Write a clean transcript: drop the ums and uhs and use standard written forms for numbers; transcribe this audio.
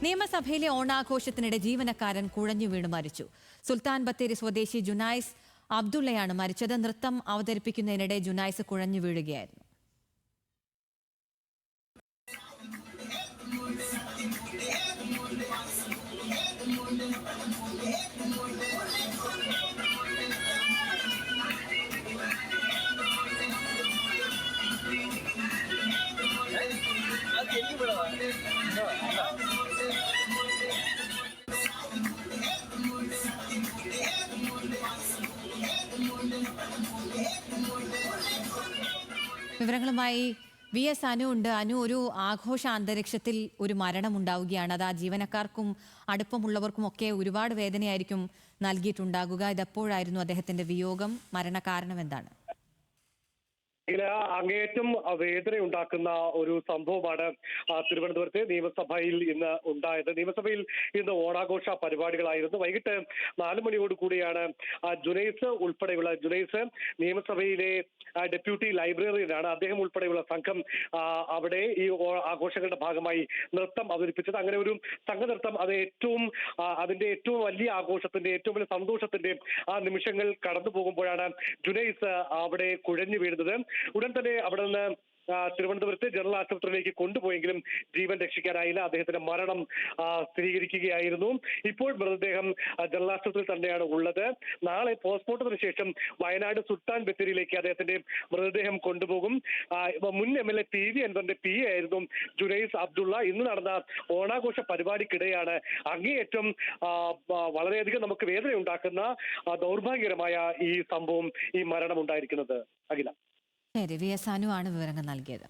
നിയമസഭയിലെ ഓണാഘോഷത്തിനിടെ ജീവനക്കാരൻ കുഴഞ്ഞു വീണ് മരിച്ചു. സുൽത്താൻ ബത്തേരി സ്വദേശി ജുനൈസ് അബ്ദുള്ളയാണ് മരിച്ചത്. നൃത്തം അവതരിപ്പിക്കുന്നതിനിടെ ജുനൈസ് കുഴഞ്ഞു വീഴുകയായിരുന്നു. വിവരങ്ങളുമായി VS അനു ഉണ്ട്. അനു, ഒരു ആഘോഷ അന്തരീക്ഷത്തിൽ ഒരു മരണം ഉണ്ടാവുകയാണ്. അത് ആ ജീവനക്കാർക്കും അടുപ്പമുള്ളവർക്കും ഒക്കെ ഒരുപാട് വേദനയായിരിക്കും നൽകിയിട്ടുണ്ടാകുക. ഇതെപ്പോഴായിരുന്നു അദ്ദേഹത്തിന്റെ വിയോഗം? മരണകാരണം എന്താണ്? അങ്ങേയറ്റം വേദന ഉണ്ടാക്കുന്ന ഒരു സംഭവമാണ് തിരുവനന്തപുരത്തെ നിയമസഭയിൽ ഇന്ന് ഉണ്ടായത്. നിയമസഭയിൽ ഇന്ന് ഓണാഘോഷ പരിപാടികളായിരുന്നു. വൈകിട്ട് 4 മണിയോട് കൂടിയാണ് ജുനൈസ് നിയമസഭയിലെ ഡെപ്യൂട്ടി ലൈബ്രറിയനാണ്. അദ്ദേഹം ഉൾപ്പെടെയുള്ള സംഘം അവിടെ ഈ ആഘോഷങ്ങളുടെ ഭാഗമായി നൃത്തം അവതരിപ്പിച്ചത്. അങ്ങനെ ഒരു സംഘനൃത്തം അതിന്റെ ഏറ്റവും വലിയ ആഘോഷത്തിന്റെ ഏറ്റവും വലിയ സന്തോഷത്തിന്റെ ആ നിമിഷങ്ങൾ കടന്നു പോകുമ്പോഴാണ് ജുനൈസ് അവിടെ കുഴഞ്ഞു വീഴുന്നത്. ഉടൻ തന്നെ അവിടെ നിന്ന് തിരുവനന്തപുരത്ത് ജനറൽ ആശുപത്രിയിലേക്ക് കൊണ്ടുപോയെങ്കിലും ജീവൻ രക്ഷിക്കാനായില്ല. അദ്ദേഹത്തിന്റെ മരണം സ്ഥിരീകരിക്കുകയായിരുന്നു. ഇപ്പോൾ മൃതദേഹം ജനറൽ ആശുപത്രിയിൽ തന്നെയാണ് ഉള്ളത്. നാളെ പോസ്റ്റ്മോർട്ടത്തിന് ശേഷം വയനാട് സുൽത്താൻ ബത്തേരിയിലേക്ക് അദ്ദേഹത്തിന്റെ മൃതദേഹം കൊണ്ടുപോകും. മുൻ MLA PV അൻവറിന്റെ PA ആയിരുന്നു ജുനൈസ് അബ്ദുള്ള. ഇന്ന് നടന്ന ഓണാഘോഷ പരിപാടിക്കിടെയാണ് അങ്ങേയറ്റം വളരെയധികം നമുക്ക് വേദന ഉണ്ടാക്കുന്ന ദൗർഭാഗ്യകരമായ ഈ സംഭവം, ഈ മരണം ഉണ്ടായിരിക്കുന്നത്. അഖില, ശരി, VS അനു ആണ് വിവരങ്ങൾ നൽകിയത്.